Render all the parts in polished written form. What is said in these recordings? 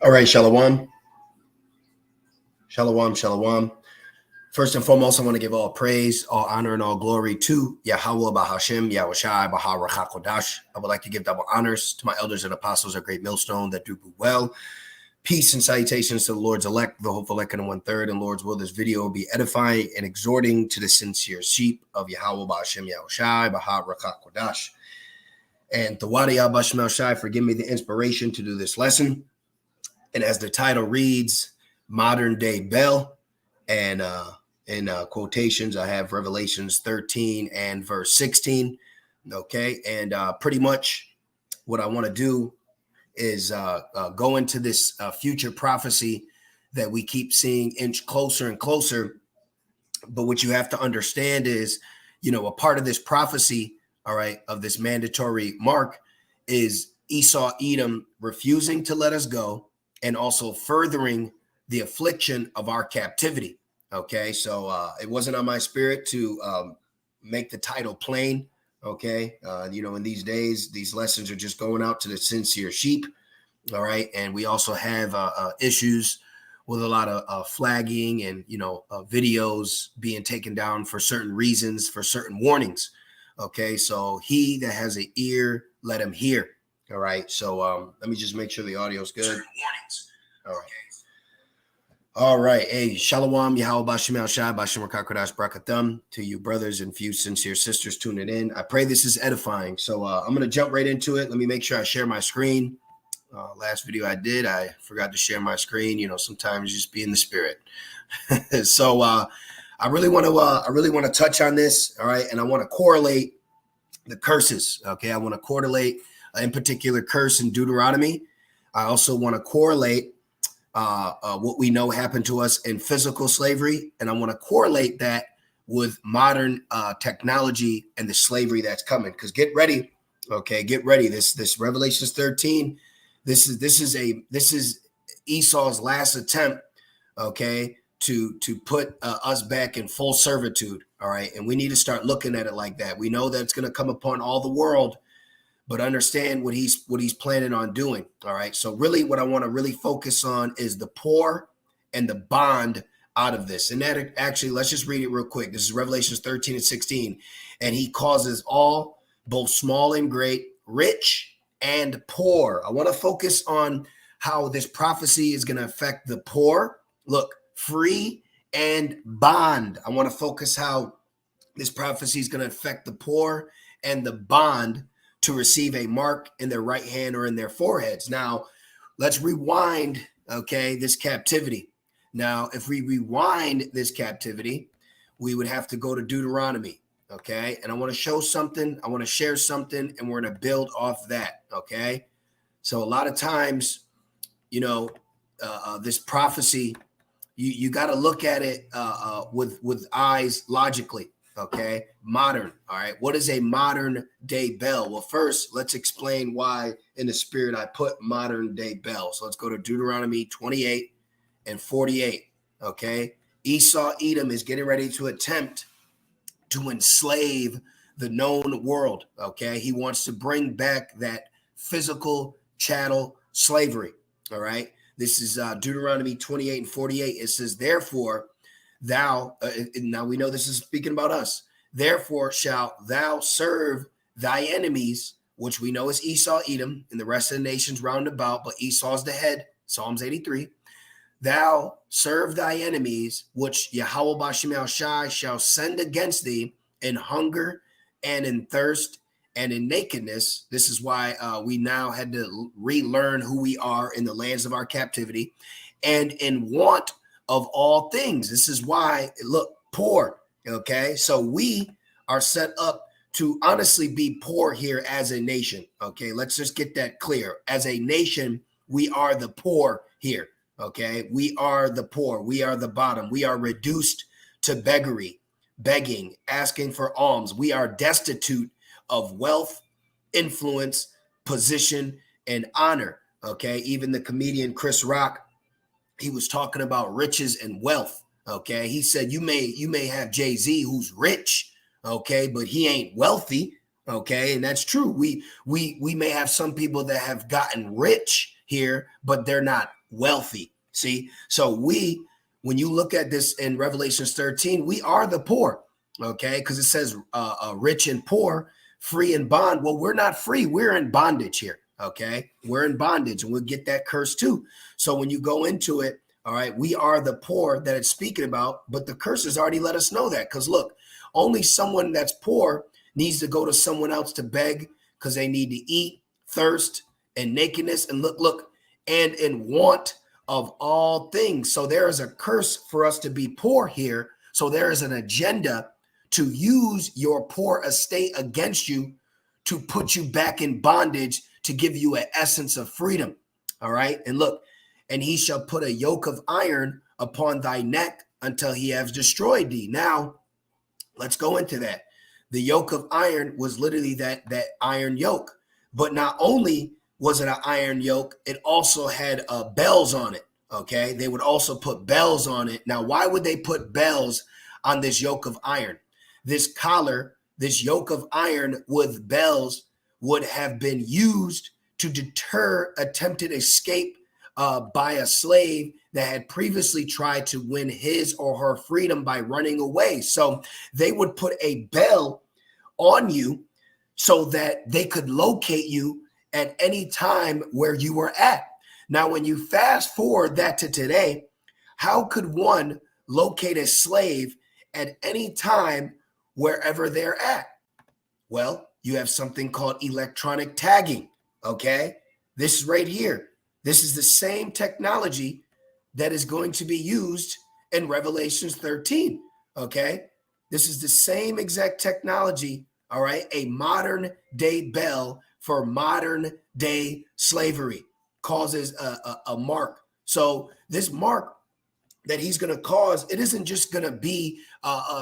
All right, Shalom. Shalom, Shalom. First and foremost, I want to give all praise, all honor, and all glory to Yahweh, Bahashem, Yahushai, Baharachakodash. I would like to give double honors to my elders and apostles, a great millstone that do well. Peace and salutations to the Lord's elect, the hopeful elect, and 1/3. And Lord's will, this video will be edifying and exhorting to the sincere sheep of Yahweh, Bahashem, Yahushai, Baharachakodash. And Thawadi Abashem Yahushai, forgive me the inspiration to do this lesson. And as the title reads, Modern Day Bell, and in quotations, I have Revelations 13 and verse 16. Okay, and pretty much what I want to do is go into this future prophecy that we keep seeing inch closer and closer. But what you have to understand is, a part of this prophecy, all right, of this mandatory mark is Esau, Edom refusing to let us go, and also furthering the affliction of our captivity. Okay, so it wasn't on my spirit to make the title plain. Okay, in these days, these lessons are just going out to the sincere sheep. All right, and we also have issues with a lot of flagging and videos being taken down for certain reasons, for certain warnings. Okay, so he that has an ear, let him hear. All right, so let me just make sure the audio is good. Warnings. All right. All right. Hey, Shalom, Yahweh Bashem Shai, Bashem Rakakodash Brakatham, to you brothers and few sincere sisters tuning in. I pray this is edifying. So I'm going to jump right into it. Let me make sure I share my screen. Last video I did, I forgot to share my screen. Sometimes just be in the spirit. So I really want to touch on this. All right. And I want to correlate the curses. Okay. I want to correlate in particular curse in Deuteronomy. I also want to correlate what we know happened to us in physical slavery. And I want to correlate that with modern technology and the slavery that's coming. Because get ready. Okay. Get ready. This Revelations 13. This is Esau's last attempt. Okay. To put us back in full servitude. All right. And we need to start looking at it like that. We know that it's going to come upon all the world, but understand what he's planning on doing. All right. So really what I want to really focus on is the poor and the bond out of this. And that actually, let's just read it real quick. This is Revelations 13 and 16. And he causes all, both small and great, rich and poor. I want to focus on how this prophecy is going to affect the poor. Look, free and bond. I want to focus how this prophecy is going to affect the poor and the bond to receive a mark in their right hand or in their foreheads. Now, let's rewind, okay, this captivity. Now, if we rewind this captivity, we would have to go to Deuteronomy, okay? And I want to show something, I want to share something, and we're going to build off that, okay? So a lot of times, this prophecy, you got to look at it with eyes logically. Okay, modern. All right, what is a modern day bell? Well, first, let's explain why in the spirit I put modern day bell. So let's go to Deuteronomy 28 and 48. Okay, Esau, Edom is getting ready to attempt to enslave the known world. Okay, he wants to bring back that physical chattel slavery. All right, this is Deuteronomy 28 and 48. It says, therefore, thou, now we know this is speaking about us. Therefore shalt thou serve thy enemies, which we know is Esau, Edom, and the rest of the nations round about, but Esau's the head, Psalms 83. Thou serve thy enemies, which Yahweh Bashem Shai shall send against thee in hunger and in thirst and in nakedness. This is why we now had to relearn who we are in the lands of our captivity, and in want of all things. This is why, look, poor. Okay, so we are set up to honestly be poor here as a nation. Okay, let's just get that clear. As a nation, we are the poor here. Okay, we are the poor. We are the bottom. We are reduced to beggary, begging, asking for alms. We are destitute of wealth, influence, position, and honor. Okay, even the comedian Chris Rock, he was talking about riches and wealth. Okay, he said you may have Jay-Z who's rich, okay, but he ain't wealthy. Okay, and that's true. We may have some people that have gotten rich here, but they're not wealthy. See, so when you look at this in Revelations 13, we are the poor, okay? Because it says rich and poor, free and bond. Well, we're not free. We're in bondage here, okay? We're in bondage, and we'll get that curse too. So when you go into it, all right, we are the poor that it's speaking about, but the curse has already let us know that. Because look, only someone that's poor needs to go to someone else to beg because they need to eat, thirst, and nakedness, and look, and in want of all things. So there is a curse for us to be poor here. So there is an agenda to use your poor estate against you to put you back in bondage, to give you an essence of freedom. All right. And look, and he shall put a yoke of iron upon thy neck until he has destroyed thee. Now, let's go into that. The yoke of iron was literally that iron yoke. But not only was it an iron yoke, it also had bells on it. Okay, they would also put bells on it. Now, why would they put bells on this yoke of iron? This collar, this yoke of iron with bells would have been used to deter attempted escape by a slave that had previously tried to win his or her freedom by running away. So they would put a bell on you so that they could locate you at any time where you were at. Now, when you fast forward that to today, how could one locate a slave at any time wherever they're at? Well, you have something called electronic tagging, okay? This is right here. This is the same technology that is going to be used in Revelations 13, okay? This is the same exact technology, all right? A modern day bell for modern day slavery causes a mark. So this mark that he's going to cause, it isn't just going to be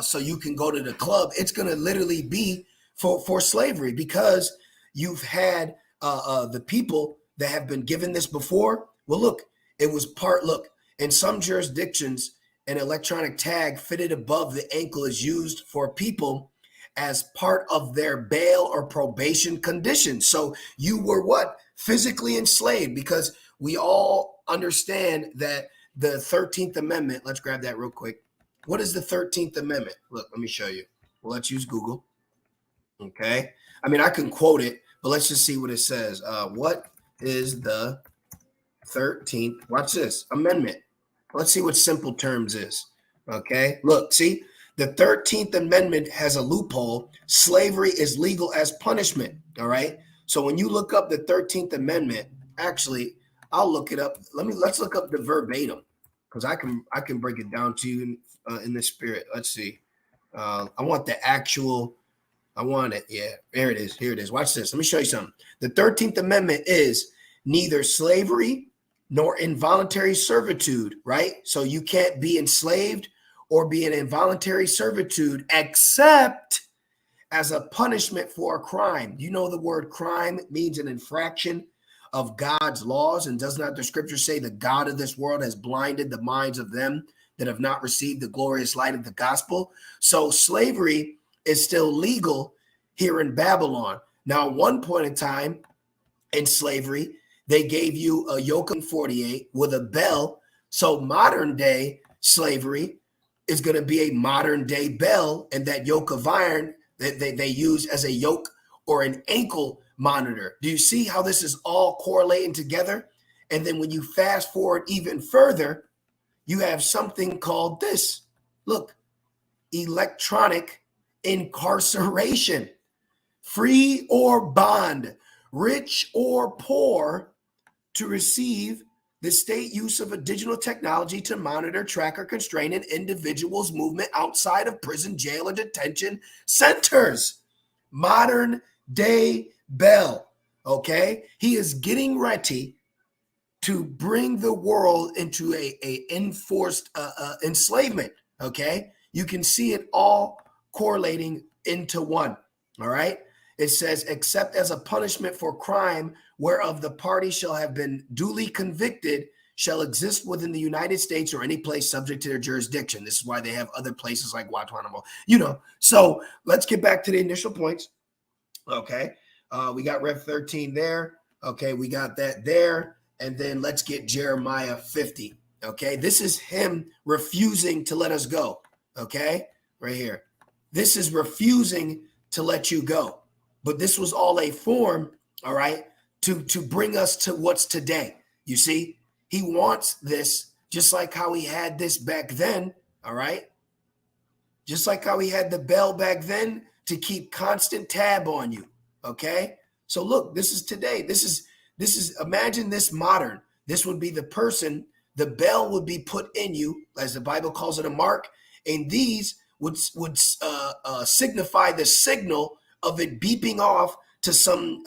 so you can go to the club. It's going to literally be for slavery, because you've had the people that have been given this before. Well, look, it was look, in some jurisdictions, an electronic tag fitted above the ankle is used for people as part of their bail or probation conditions. So you were what? Physically enslaved, because we all understand that the 13th Amendment, let's grab that real quick. What is the 13th Amendment? Look, let me show you. Well, let's use Google. Okay. I mean, I can quote it, but let's just see what it says. What is the 13th? Watch this amendment. Let's see what simple terms is. Okay. Look, see, the 13th Amendment has a loophole. Slavery is legal as punishment. All right. So when you look up the 13th Amendment, actually, I'll look it up. Let's look up the verbatim, because I can break it down to you in the spirit. Let's see. I want the actual. I want it. Yeah, there it is. Here it is. Watch this. Let me show you something. The 13th Amendment is neither slavery nor involuntary servitude, right? So you can't be enslaved or be in involuntary servitude except as a punishment for a crime. You know, the word crime means an infraction of God's laws. And does not the scripture say the God of this world has blinded the minds of them that have not received the glorious light of the gospel? So slavery is still legal here in Babylon. Now, at one point in time in slavery, they gave you a yoke of 48 with a bell. So modern day slavery is going to be a modern day bell, and that yoke of iron that they use as a yoke or an ankle monitor. Do you see how this is all correlating together? And then when you fast forward even further, you have something called this. Look, electronic incarceration. Free or bond, rich or poor, to receive the state use of a digital technology to monitor, track, or constrain an individual's movement outside of prison, jail, or detention centers. Modern day bell, okay? He is getting ready to bring the world into a enforced enslavement, okay? You can see it all correlating into one, all right? It says, except as a punishment for crime whereof the party shall have been duly convicted, shall exist within the United States or any place subject to their jurisdiction. This is why they have other places like Guantanamo, you know. So let's get back to the initial points. Okay. We got Rev 13 there. Okay. We got that there. And then let's get Jeremiah 50. Okay, this is him refusing to let us go. Okay, right here. This is refusing to let you go. But this was all a form, all right, to bring us to what's today. You see, he wants this just like how he had this back then, all right? Just like how he had the bell back then to keep constant tab on you, okay? So look, this is today. This is imagine this modern. This would be the person, the bell would be put in you, as the Bible calls it, a mark, and these would signify the signal of it beeping off to some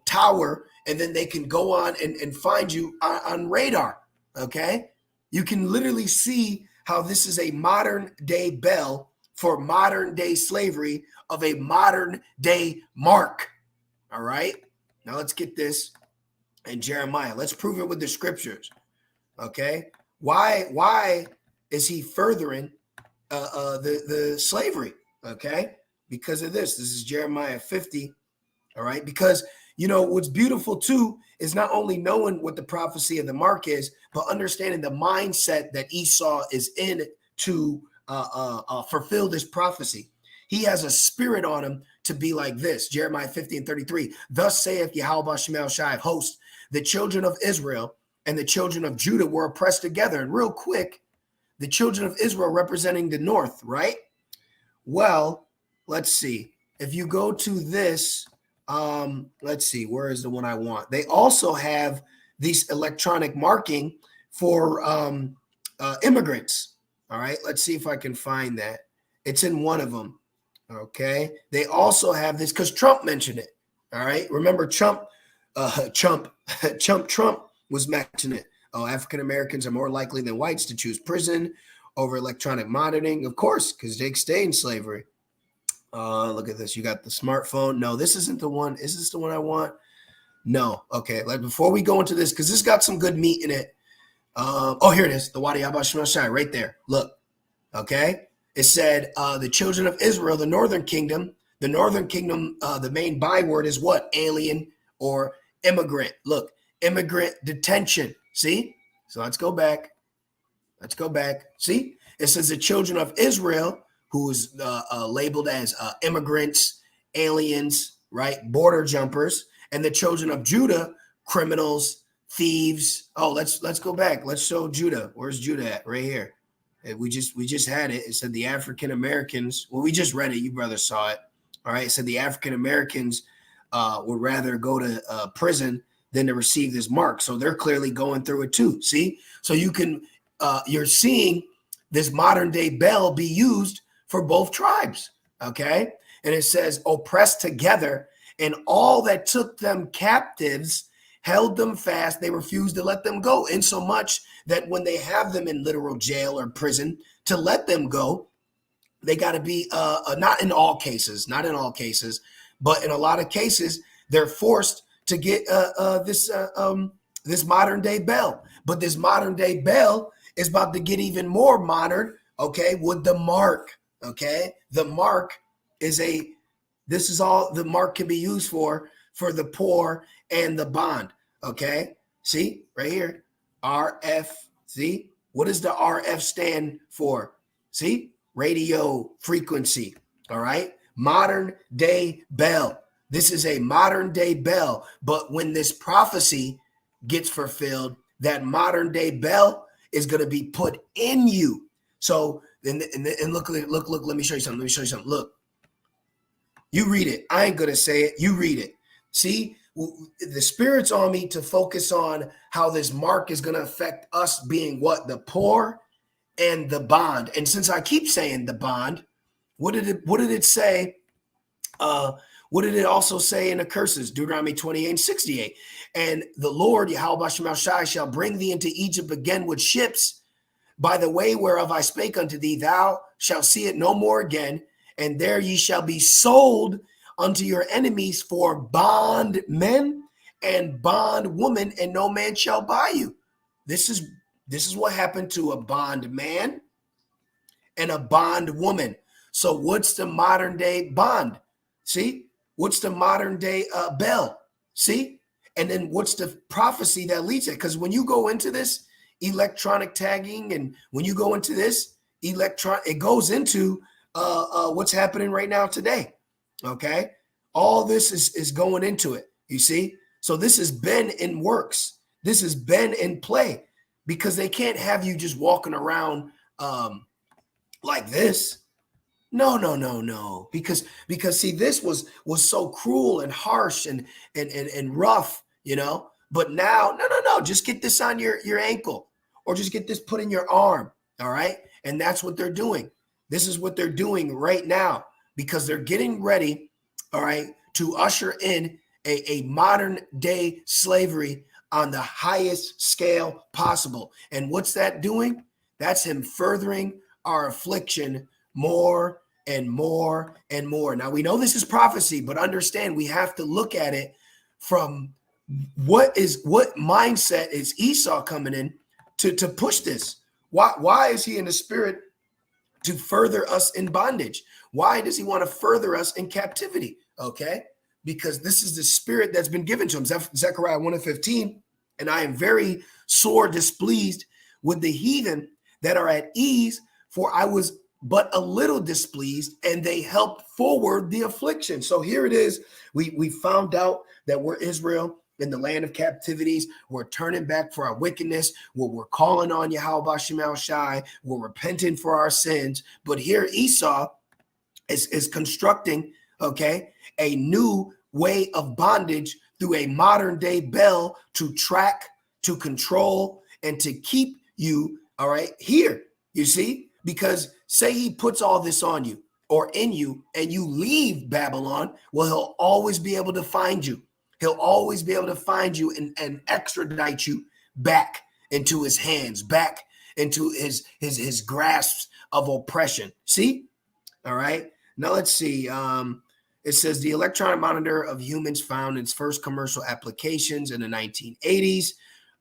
tower, and then they can go on and find you on radar. Okay, you can literally see how this is a modern day bell for modern day slavery of a modern day mark. All right, now let's get this in Jeremiah. Let's prove it with the scriptures. Okay, why is he furthering the slavery? Okay, because of this. This is Jeremiah 50. All right, because what's beautiful too is not only knowing what the prophecy of the mark is, but understanding the mindset that Esau is in to fulfill this prophecy. He has a spirit on him to be like this. Jeremiah 50 and 33. Thus saith Yahweh Shemel Shai of hosts, the children of Israel and the children of Judah were oppressed together. And real quick, the children of Israel representing the north, right? Well, let's see. If you go to this, let's see, where is the one I want? They also have these electronic marking for immigrants. All right, let's see if I can find that. It's in one of them. Okay, they also have this because Trump mentioned it. All right, remember Trump was mentioning it. Oh, African Americans are more likely than whites to choose prison over electronic monitoring, of course, because they stay in slavery. Look at this. You got the smartphone. No, this isn't the one. Is this the one I want? No. Okay. Like before we go into this, because this got some good meat in it. Here it is. The Wadi Abba Shemel Shai right there. Look. Okay. It said the children of Israel, the northern kingdom. The northern kingdom, the main byword is what? Alien or immigrant. Look, immigrant detention. See? So let's go back. Let's go back. See? It says the children of Israel, who is labeled as immigrants, aliens, right? Border jumpers, and the children of Judah, criminals, thieves. Oh, let's go back. Let's show Judah. Where's Judah at? Right here. We just had it. It said the African Americans. Well, we just read it. You brothers saw it. All right. It said the African Americans would rather go to prison than to receive this mark. So they're clearly going through it too. See? So you're seeing this modern day bell be used for both tribes. Okay. And it says oppressed together, and all that took them captives held them fast. They refused to let them go, insomuch that when they have them in literal jail or prison to let them go, they got to be not in all cases, but in a lot of cases, they're forced to get this modern day bell. But this modern day bell is about to get even more modern, okay, with the mark, okay? The mark this is all the mark can be used for the poor and the bond, okay? See, right here, RF, see? What does the RF stand for? See? Radio frequency, all right? Modern day bell. This is a modern day bell, but when this prophecy gets fulfilled, that modern day bell is going to be put in you. So, and look, let me show you something. Look, you read it. I ain't going to say it. You read it. See, the Spirit's on me to focus on how this mark is going to affect us being what? The poor and the bond. And since I keep saying the bond, what did it say? What did it also say in the curses? Deuteronomy 28 and 68. And the Lord, Yahweh Shemel Shai, shall bring thee into Egypt again with ships by the way whereof I spake unto thee. Thou shalt see it no more again. And there ye shall be sold unto your enemies for bondmen and bondwomen, and no man shall buy you. This is what happened to a bondman and a bondwoman. So what's the modern day bond? See? What's the modern day bell? See? And then what's the prophecy that leads it? Because when you go into this electronic tagging, and when you go into this it goes into what's happening right now today. Okay. All this is going into it. You see? So this has been in works. This has been in play, because they can't have you just walking around like this. No. Because see, this was so cruel and harsh and rough, But now, no. Just get this on your ankle, or just get this put in your arm. All right. And that's what they're doing. This is what they're doing right now, because they're getting ready, all right, to usher in a modern day slavery on the highest scale possible. And what's that doing? That's him furthering our affliction more and more and more. Now, we know this is prophecy, but understand, we have to look at it from what mindset is Esau coming in to push this. Why is he in the spirit to further us in bondage? Why does he want to further us in captivity? Okay, because this is the spirit that's been given to him. Zechariah 1:15, and I am very sore displeased with the heathen that are at ease, for I was but a little displeased, and they helped forward the affliction. So here it is. We found out that we're Israel in the land of captivities. We're turning back for our wickedness. We're calling on Yahweh Shemel Shai. We're repenting for our sins. But here Esau is constructing, okay, a new way of bondage through a modern day bell to track, to control, and to keep you, all right, here. You see? Because say he puts all this on you or in you and you leave Babylon, well, he'll always be able to find you. He'll always be able to find you and extradite you back into his hands, back into his grasps of oppression. See? All right. Now let's see. It says the electronic monitor of humans found its first commercial applications in the 1980s.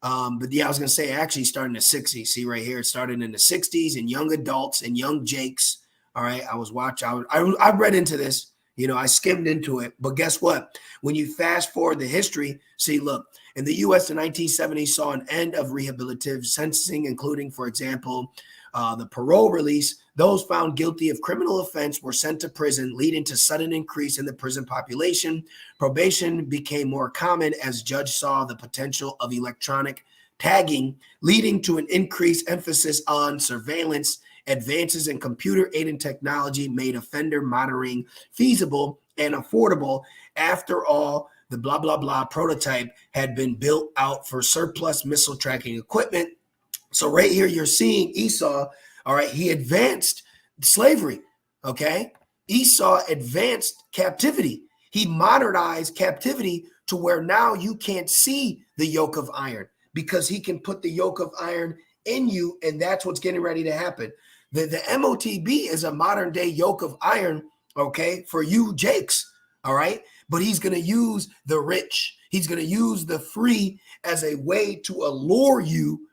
But yeah, I was going to say actually started in the 60s. See right here, it started in the 60s and young adults and young jakes. All right. I read into this, I skimmed into it. But guess what? When you fast forward the history, see, look, in the U.S., the 1970s saw an end of rehabilitative sentencing, including, for example, the parole release. Those found guilty of criminal offense were sent to prison, leading to sudden increase in the prison population. Probation became more common as judges saw the potential of electronic tagging, leading to an increased emphasis on surveillance. Advances in computer-aided technology made offender monitoring feasible and affordable. After all, the blah, blah, blah prototype had been built out for surplus missile tracking equipment. So right here, you're seeing Esau, all right, he advanced slavery, okay? Esau advanced captivity. He modernized captivity to where now you can't see the yoke of iron, because he can put the yoke of iron in you, and that's what's getting ready to happen. The MOTB is a modern day yoke of iron, okay, for you jakes, all right? But he's going to use the rich. He's going to use the free as a way to allure you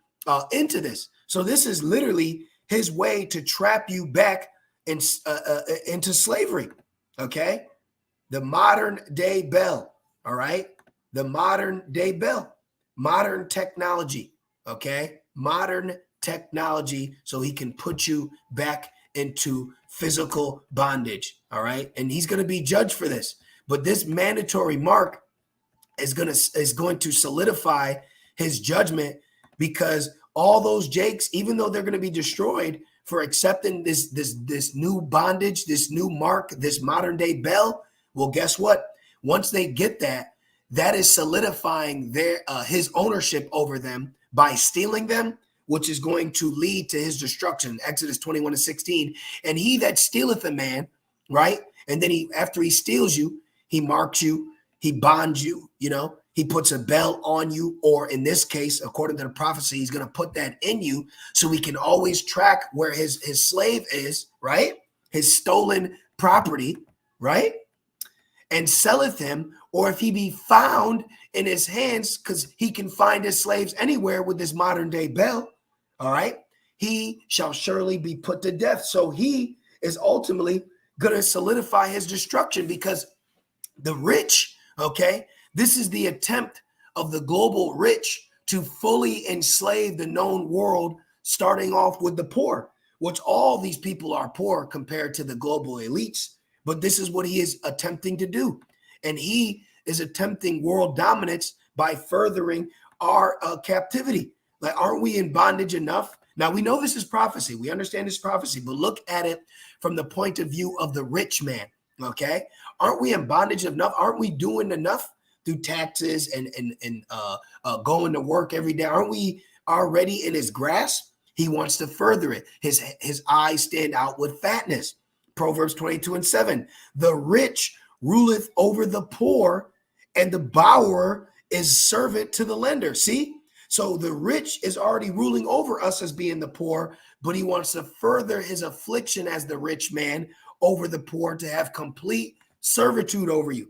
into this. So this is literally his way to trap you back into slavery, okay? The modern day bell, all right? The modern day bell, modern technology, okay? Modern technology, so he can put you back into physical bondage, all right? And he's going to be judged for this. But this mandatory mark is going to solidify his judgment, because all those jakes, even though they're going to be destroyed for accepting this new bondage, this new mark, this modern day bell, well, guess what? Once they get that is solidifying his ownership over them by stealing them, which is going to lead to his destruction. Exodus 21:16. And he that stealeth a man, right? And then after he steals you, he marks you, he bonds you, he puts a bell on you, or in this case, according to the prophecy, he's going to put that in you so he can always track where his slave is, right? His stolen property, right? And selleth him, or if he be found in his hands, because he can find his slaves anywhere with this modern day bell, all right? He shall surely be put to death. So he is ultimately going to solidify his destruction, because the rich, okay, this is the attempt of the global rich to fully enslave the known world, starting off with the poor, which all these people are poor compared to the global elites. But this is what he is attempting to do. And he is attempting world dominance by furthering our captivity. Like, aren't we in bondage enough? Now, we know this is prophecy. We understand this prophecy, but look at it from the point of view of the rich man, okay? Aren't we in bondage enough? Aren't we doing enough through taxes and going to work every day? Aren't we already in his grasp? He wants to further it. His eyes stand out with fatness. Proverbs 22:7. The rich ruleth over the poor, and the borrower is servant to the lender. See? So the rich is already ruling over us as being the poor, but he wants to further his affliction as the rich man over the poor to have complete servitude over you.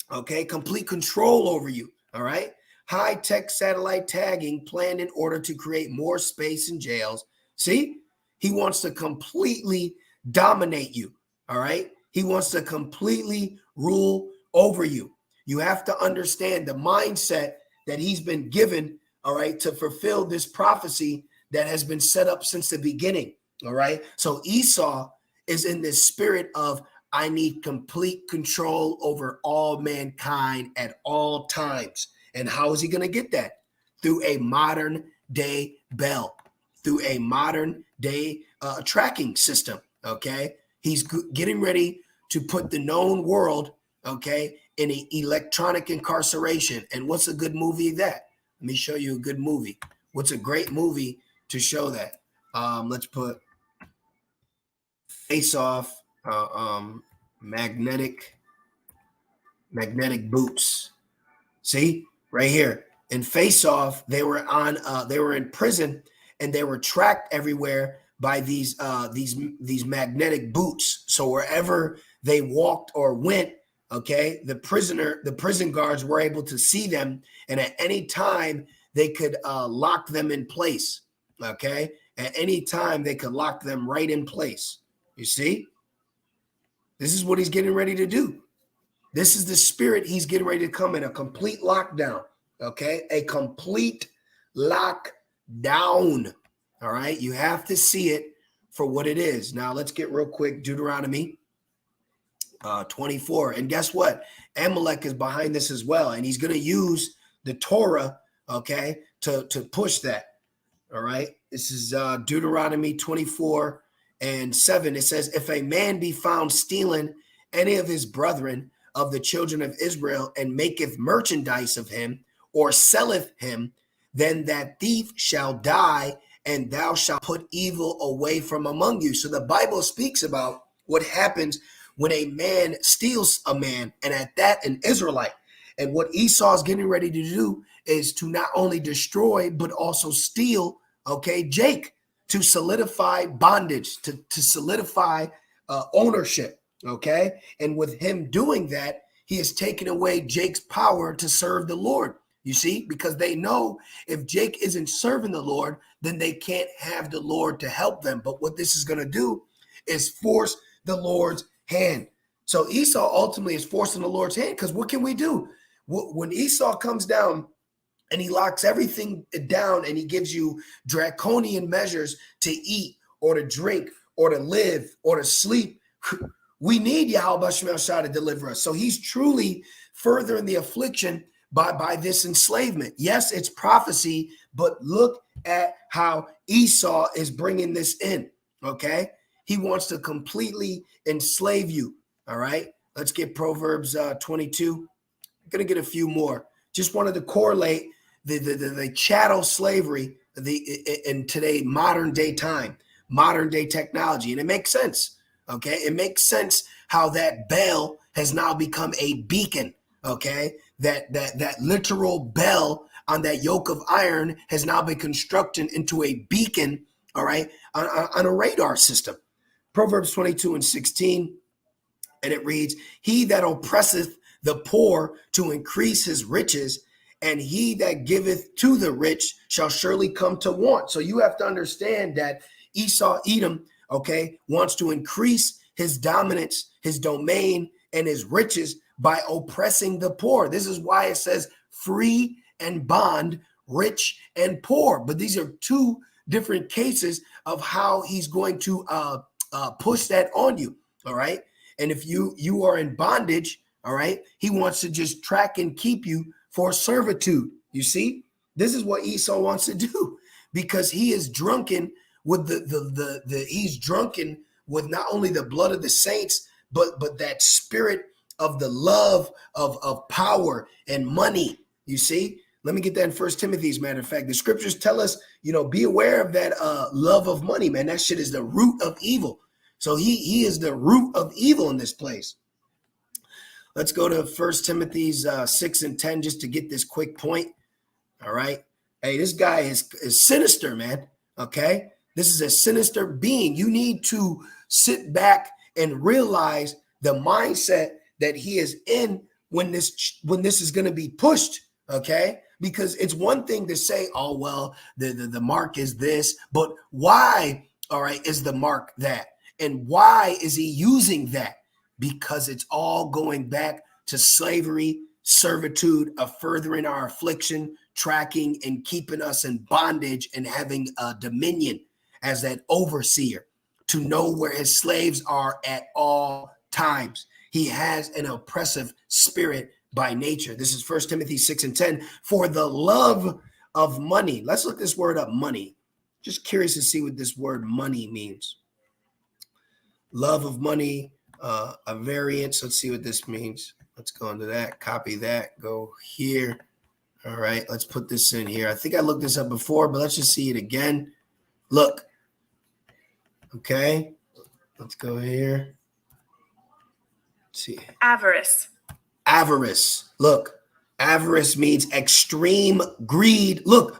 Okay, complete control over you. All right. High-tech satellite tagging planned in order to create more space in jails. See, he wants to completely dominate you. All right. He wants to completely rule over you. You have to understand the mindset that he's been given, all right, to fulfill this prophecy that has been set up since the beginning. All right. So Esau is in this spirit of, I need complete control over all mankind at all times. And how is he going to get that? Through a modern day bell, through a modern day tracking system. Okay. He's getting ready to put the known world, okay, in an electronic incarceration. And what's a good movie that? Let me show you a good movie. What's a great movie to show that? Let's put Face Off, magnetic boots. See, right here in Face Off, they were in prison, and they were tracked everywhere by these magnetic boots. So wherever they walked or went, okay, the prison guards were able to see them, and at any time they could lock them in place. Okay, at any time they could lock them right in place. You see, this is what he's getting ready to do. This is the spirit he's getting ready to come in, a complete lockdown. Okay, a complete lockdown. All right, you have to see it for what it is. Now let's get real quick Deuteronomy 24. And guess what? Amalek is behind this as well. And he's going to use the Torah, okay, to push that. All right. This is Deuteronomy 24:7. It says, if a man be found stealing any of his brethren of the children of Israel, and maketh merchandise of him, or selleth him, then that thief shall die, and thou shalt put evil away from among you. So the Bible speaks about what happens when a man steals a man, and at that, an Israelite. And what Esau is getting ready to do is to not only destroy, but also steal, okay, Jake, to solidify bondage, to solidify ownership, okay? And with him doing that, he is taking away Jake's power to serve the Lord. You see, because they know if Jake isn't serving the Lord, then they can't have the Lord to help them. But what this is going to do is force the Lord's hand. So Esau ultimately is forcing the Lord's hand, because what can we do? When Esau comes down and he locks everything down, and he gives you draconian measures to eat or to drink or to live or to sleep, we need Yahweh Shemel Shah to deliver us. So he's truly furthering the affliction by this enslavement. Yes, it's prophecy, but look at how Esau is bringing this in, okay? He wants to completely enslave you, all right? Let's get Proverbs 22. I'm going to get a few more. Just wanted to correlate the chattel slavery in today modern day time, modern day technology, and it makes sense, okay? It makes sense how that bell has now become a beacon, okay? That literal bell on that yoke of iron has now been constructed into a beacon, all right, on a radar system. Proverbs 22:16, and it reads, he that oppresseth the poor to increase his riches, and he that giveth to the rich shall surely come to want. So you have to understand that Esau, Edom, okay, wants to increase his dominance, his domain, and his riches by oppressing the poor. This is why it says free and bond, rich and poor. But these are two different cases of how he's going to push that on you. All right. And if you are in bondage, all right, he wants to just track and keep you for servitude. You see, this is what Esau wants to do, because he is drunken with he's drunken with not only the blood of the saints, but that spirit of the love of power and money. You see, let me get that in First Timothy. As a matter of fact, the scriptures tell us, be aware of that love of money, man. That shit is the root of evil. So he is the root of evil in this place. Let's go to First Timothy's 6 and 10 just to get this quick point. All right. Hey, this guy is sinister, man. Okay. This is a sinister being. You need to sit back and realize the mindset that he is in when this is going to be pushed. Okay. Because it's one thing to say, oh, well, the mark is this, but why, all right, is the mark that? And why is he using that? Because it's all going back to slavery, servitude, of furthering our affliction, tracking and keeping us in bondage, and having a dominion as that overseer to know where his slaves are at all times. He has an oppressive spirit by nature. This is 1 Timothy 6 and 10. For the love of money. Let's look this word up, money. Just curious to see what this word money means. Love of money, a variance. Let's see what this means. Let's go into that, copy that, go here. All right, let's put this in here. I think I looked this up before, but let's just see it again. Look. Okay, let's go here. Let's see. Avarice. Avarice. Look, avarice means extreme greed. Look.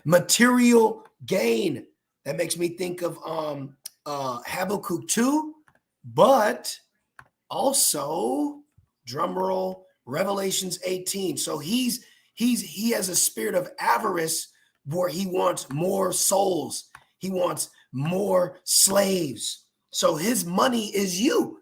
Material gain. That makes me think of Habakkuk 2, but also, drum roll, Revelations 18. So he has a spirit of avarice where he wants more souls. He wants more slaves. So his money is you.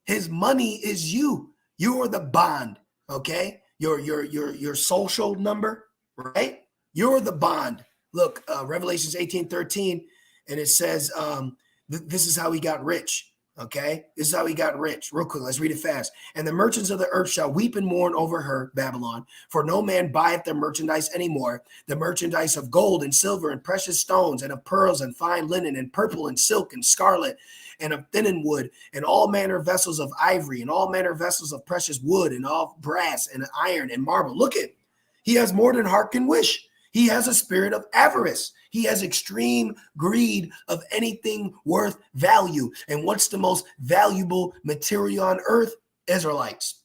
His money is you. You are the bond. Okay. Your social number, right? You're the bond. Look, Revelations 18:13, and it says, this is how he got rich. Okay, this is how he got rich. Real quick, let's read it fast. And the merchants of the earth shall weep and mourn over her, Babylon, for no man buyeth their merchandise anymore, the merchandise of gold and silver and precious stones and of pearls and fine linen and purple and silk and scarlet and of thinning wood and all manner of vessels of ivory and all manner of vessels of precious wood and all brass and iron and marble. Look at, he has more than heart can wish. He has a spirit of avarice. He has extreme greed of anything worth value. And what's the most valuable material on earth? Israelites.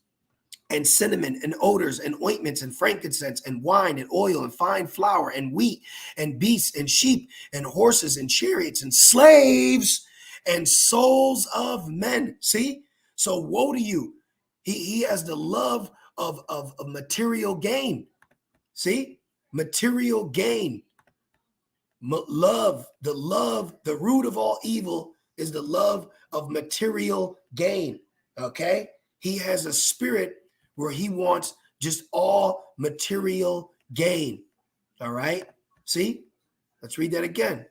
And cinnamon and odors and ointments and frankincense and wine and oil and fine flour and wheat and beasts and sheep and horses and chariots and slaves and souls of men. See? So woe to you. He has the love of material gain. See? Material gain. The root of all evil is the love of material gain. Okay? He has a spirit where he wants just all material gain. All right? See? Let's read that again.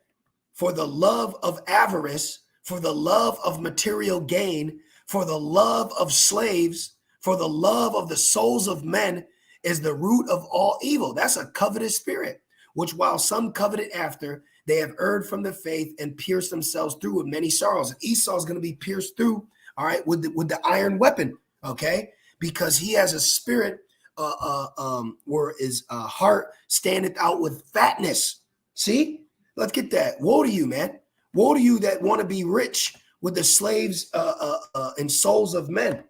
For the love of avarice, for the love of material gain, for the love of slaves, for the love of the souls of men is the root of all evil. That's a covetous spirit, which while some coveted after, they have erred from the faith and pierced themselves through with many sorrows. Esau is going to be pierced through, all right, with the iron weapon, okay? Because he has a spirit where his heart standeth out with fatness. See? Let's get that. Woe to you, man. Woe to you that want to be rich with the slaves and souls of men.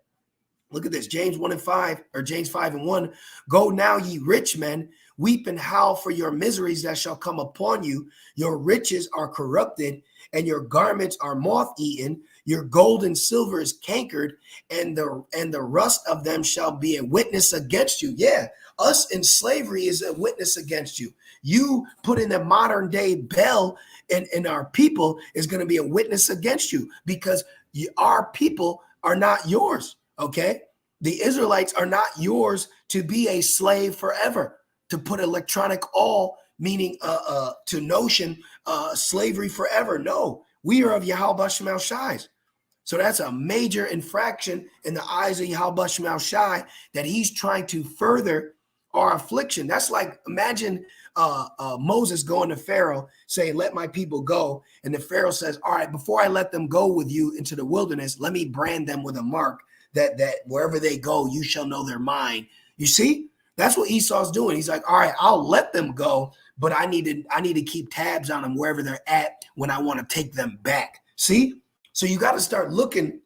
Look at this, James 1 and 5, or James 5 and 1. Go now, ye rich men, weep and howl for your miseries that shall come upon you. Your riches are corrupted, and your garments are moth-eaten. Your gold and silver is cankered, and the rust of them shall be a witness against you. Yeah, us in slavery is a witness against you. You put in the modern day Bel in our people is going to be a witness against you, because our people are not yours. Okay, the Israelites are not yours to be a slave forever. to put electronic all, meaning to notion slavery forever. No, we are of Yahweh Shemel Shai. So that's a major infraction in the eyes of Yahweh Shemel Shai, that he's trying to further our affliction. That's like, imagine Moses going to Pharaoh saying, let my people go. And the Pharaoh says, all right, before I let them go with you into the wilderness, let me brand them with a mark that wherever they go, you shall know their mind. You see, that's what Esau's doing. He's like, all right, I'll let them go, but I need to keep tabs on them wherever they're at when I want to take them back. See? So you got to start looking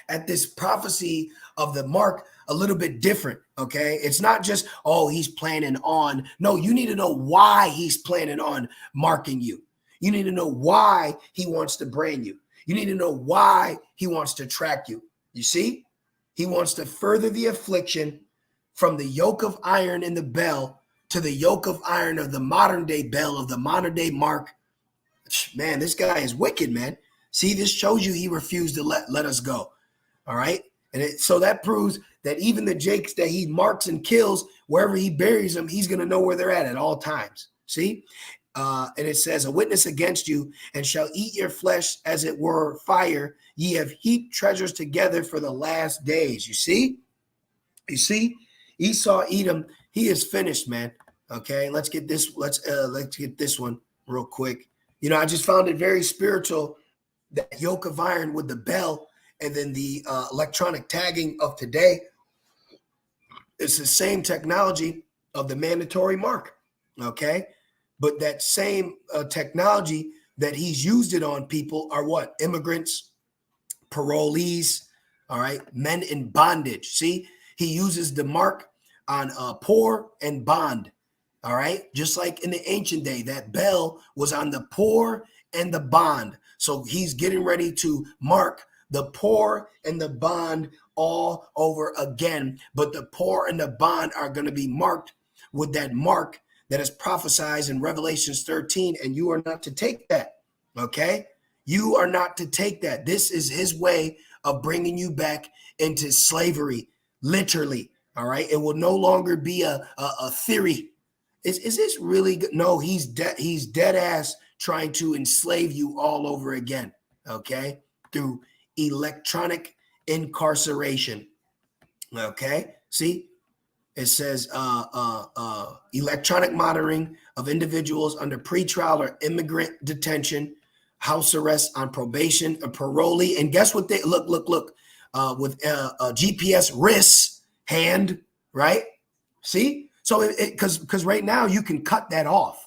at this prophecy of the mark a little bit different, okay? It's not just, oh, he's planning on. No, you need to know why he's planning on marking you. You need to know why he wants to brand you. You need to know why he wants to track you. You see? He wants to further the affliction from the yoke of iron in the bell to the yoke of iron of the modern day bell, of the modern day mark. Man, this guy is wicked, man. See, this shows you he refused to let us go. All right. And so that proves that even the jakes that he marks and kills, wherever he buries them, he's going to know where they're at all times. See? And it says, a witness against you, and shall eat your flesh as it were fire. Ye have heaped treasures together for the last days. You see? You see? Esau, Edom, he is finished, man. Okay. Let's get this. Let's get this one real quick. You know, I just found it very spiritual, that yoke of iron with the bell, and then the electronic tagging of today. It's the same technology of the mandatory mark, okay? But that same technology that he's used it on people are what? Immigrants, parolees, all right? Men in bondage. See, he uses the mark on poor and bond, all right? Just like in the ancient day, that bell was on the poor and the bond. So he's getting ready to mark the poor and the bond all over again. But the poor and the bond are going to be marked with that mark that is prophesied in Revelations 13. And you are not to take that. Okay? You are not to take that. This is his way of bringing you back into slavery, literally. All right? It will no longer be a theory. Is this really good? No, he's dead ass trying to enslave you all over again, okay, through electronic incarceration, okay? See, it says electronic monitoring of individuals under pretrial or immigrant detention, house arrest on probation, a parolee, and guess what they, look, with GPS wrist, hand, right? See? So because right now you can cut that off,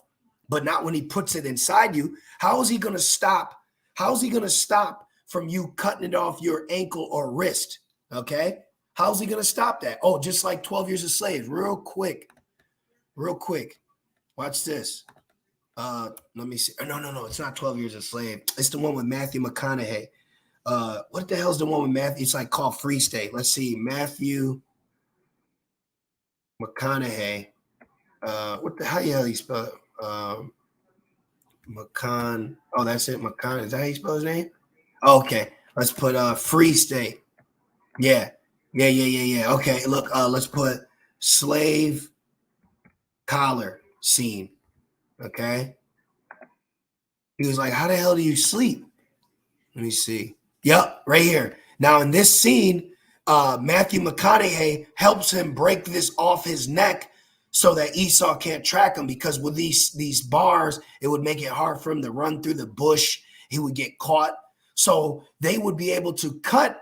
but not when he puts it inside you. How is he going to stop? How is he going to stop from you cutting it off your ankle or wrist? Okay. How's he going to stop that? Oh, just like 12 Years a Slave. Real quick. Watch this. Let me see. No. It's not 12 Years a Slave. It's the one with Matthew McConaughey. What the hell's the one with Matthew? It's like called Free State. Let's see. Matthew McConaughey. What the hell you spell it? McCon. Oh, that's it. McCon. Is that how you spell his name? Okay. Let's put Free State. Yeah. Okay. Look, let's put slave collar scene. Okay. He was like, how the hell do you sleep? Let me see. Yep, right here. Now in this scene, Matthew McConaughey helps him break this off his neck so that Esau can't track him, because with these bars, it would make it hard for him to run through the bush. He would get caught. So they would be able to cut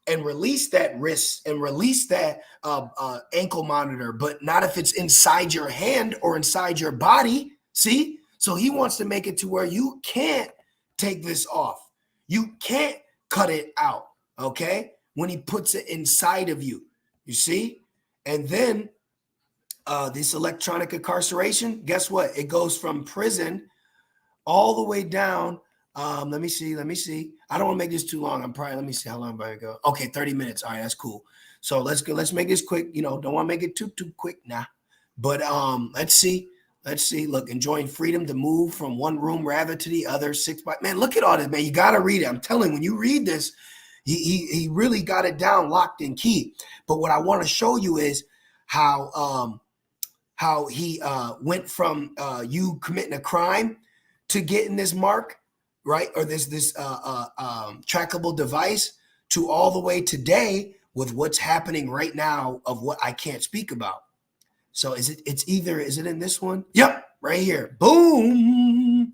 and release that wrist and release that ankle monitor, but not if it's inside your hand or inside your body. See? So he wants to make it to where you can't take this off. You can't cut it out, okay? When he puts it inside of you, you see? And then this electronic incarceration, guess what? It goes from prison all the way down. Let me see. I don't want to make this too long. Let me see how long I go. Okay, 30 minutes. All right, that's cool. So let's go. Let's make this quick. You know, don't want to make it too quick now. But let's see. Look, enjoying freedom to move from one room rather to the other. Man, look at all this, man. You got to read it. I'm telling you, when you read this, he really got it down, locked and key. But what I want to show you is how how he went from you committing a crime to getting this mark, right? Or this trackable device, to all the way today with what's happening right now of what I can't speak about. So is it in this one? Yep, right here. Boom,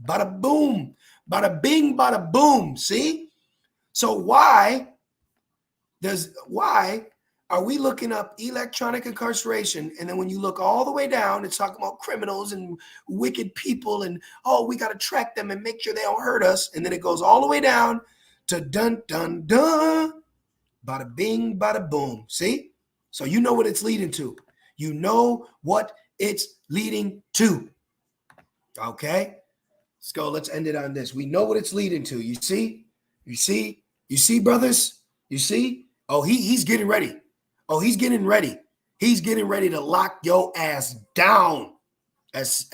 bada boom, bada bing, bada boom. See? So why are we looking up electronic incarceration? And then when you look all the way down, it's talking about criminals and wicked people and, oh, we got to track them and make sure they don't hurt us. And then it goes all the way down to dun, dun, dun, bada bing, bada boom. See? So you know what it's leading to. You know what it's leading to. Okay? Let's go. Let's end it on this. We know what it's leading to. You see? You see, brothers? You see? Oh, he's getting ready. Oh, he's getting ready. He's getting ready to lock your ass down as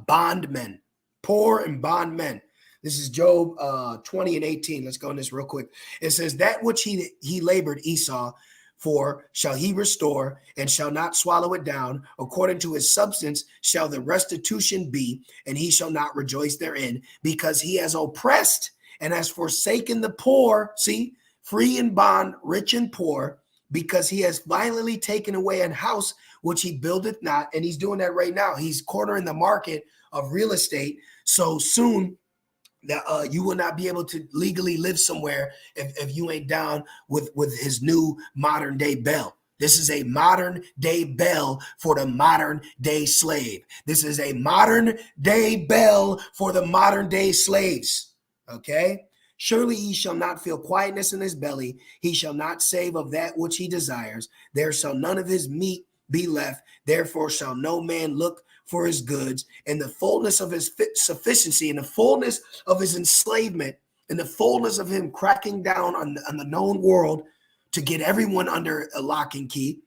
bondmen, poor and bondmen. This is Job 20 and 18. Let's go on this real quick. It says, that which he labored Esau for shall he restore, and shall not swallow it down. According to his substance shall the restitution be, and he shall not rejoice therein, because he has oppressed and has forsaken the poor. See, free and bond, rich and poor, because he has violently taken away an house which he buildeth not. And he's doing that right now. He's cornering the market of real estate so soon that you will not be able to legally live somewhere if you ain't down with his new modern day bell. This is a modern day bell for the modern day slave. This is a modern day bell for the modern day slaves. Okay? Surely he shall not feel quietness in his belly. He shall not save of that which he desires. There shall none of his meat be left. Therefore shall no man look for his goods. In the fullness of his sufficiency, in the fullness of his enslavement, in the fullness of him cracking down on the known world to get everyone under a lock and key,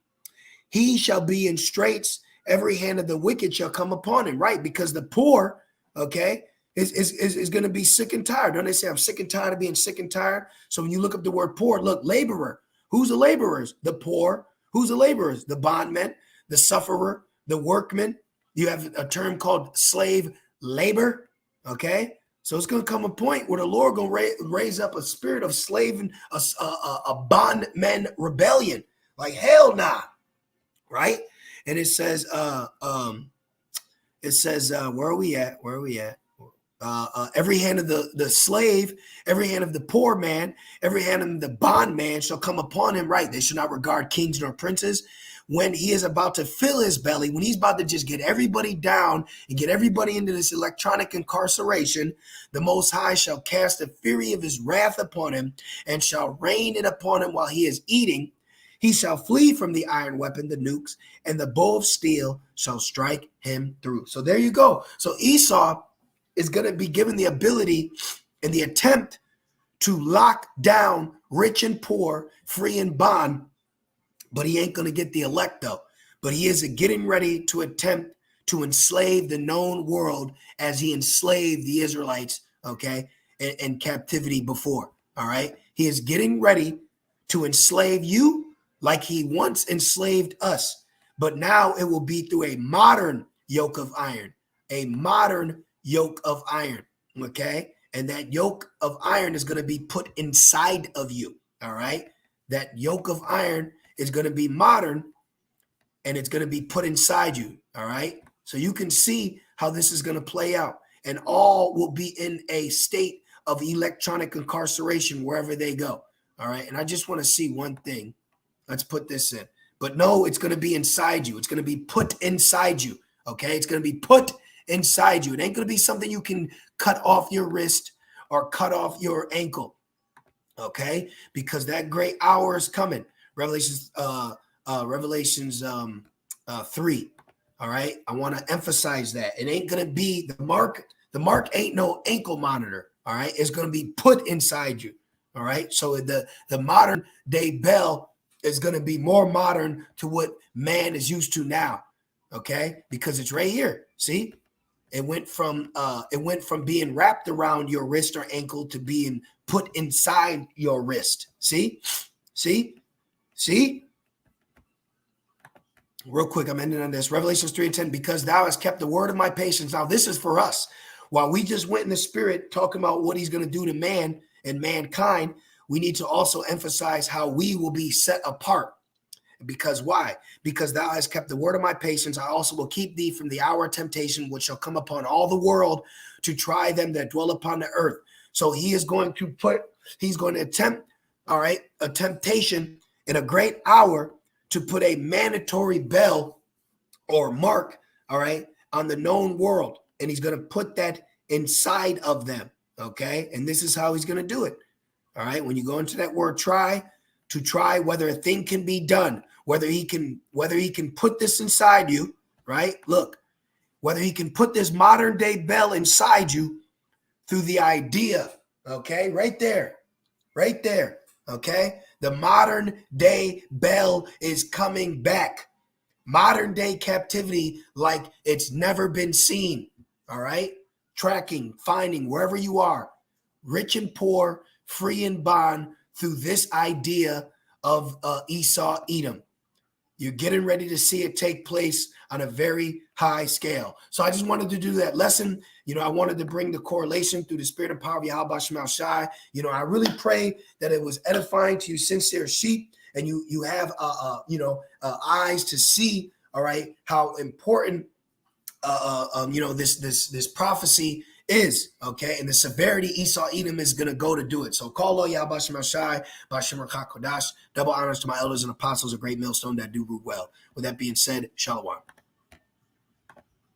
he shall be in straits. Every hand of the wicked shall come upon him, right? Because the poor, okay, is going to be sick and tired. Don't they say, I'm sick and tired of being sick and tired? So when you look up the word poor, look, laborer. Who's the laborers? The poor. Who's the laborers? The bondman, the sufferer, the workman. You have a term called slave labor, okay? So it's going to come a point where the Lord going to raise up a spirit of slave and a bondman rebellion. Like, hell nah, right? And it says, where are we at? Every hand of the slave, every hand of the poor man, every hand of the bondman shall come upon him, right? They shall not regard kings nor princes. When he is about to fill his belly, when he's about to just get everybody down and get everybody into this electronic incarceration, the Most High shall cast the fury of his wrath upon him and shall rain it upon him while he is eating. He shall flee from the iron weapon, the nukes, and the bow of steel shall strike him through. So there you go. So Esau is going to be given the ability and the attempt to lock down rich and poor, free and bond, but he ain't going to get the elect though. But he is getting ready to attempt to enslave the known world as he enslaved the Israelites, okay, in captivity before, all right? He is getting ready to enslave you like he once enslaved us, but now it will be through a modern yoke of iron, a modern yoke of iron, okay? And that yoke of iron is going to be put inside of you, all right? That yoke of iron is going to be modern and it's going to be put inside you, all right? So you can see how this is going to play out, and all will be in a state of electronic incarceration wherever they go, all right? And I just want to see one thing. Let's put this in. But no, it's going to be inside you. It's going to be put inside you, okay? It's going to be put inside you. It ain't going to be something you can cut off your wrist or cut off your ankle, okay? Because that great hour is coming. Revelations 3. All right. I want to emphasize that it ain't going to be the mark. The mark ain't no ankle monitor. All right. It's going to be put inside you. All right. So the modern day bell is going to be more modern to what man is used to now. Okay. Because it's right here. See, it went from being wrapped around your wrist or ankle to being put inside your wrist. See. real quick, I'm ending on this. Revelations 3:10, because thou hast kept the word of my patience. Now, this is for us. While we just went in the spirit talking about what he's going to do to man and mankind, we need to also emphasize how we will be set apart. Because why? Because thou hast kept the word of my patience. I also will keep thee from the hour of temptation, which shall come upon all the world to try them that dwell upon the earth. So he's going to attempt, all right, a temptation in a great hour to put a mandatory bell or mark, all right, on the known world. And he's going to put that inside of them. Okay. And this is how he's going to do it. All right. When you go into that word try, to try whether a thing can be done, whether he can put this inside you, right? Look, whether he can put this modern day bell inside you through the idea, okay? Right there. Okay? The modern day bell is coming back. Modern day captivity like it's never been seen, all right? Tracking, finding wherever you are, rich and poor, free and bond, through this idea of Esau, Edom. You're getting ready to see it take place on a very high scale. So I just wanted to do that lesson. I wanted to bring the correlation through the spirit and power of Yahweh Shema Shai. I really pray that it was edifying to you, sincere sheep, and you have eyes to see, all right, how important this prophecy is, okay, and the severity Esau Edom is going to go to do it. So call lo Yah Bashem Shai, Bashem Kodash, double honors to my elders and apostles, a great millstone that do root well. With that being said, Shalom.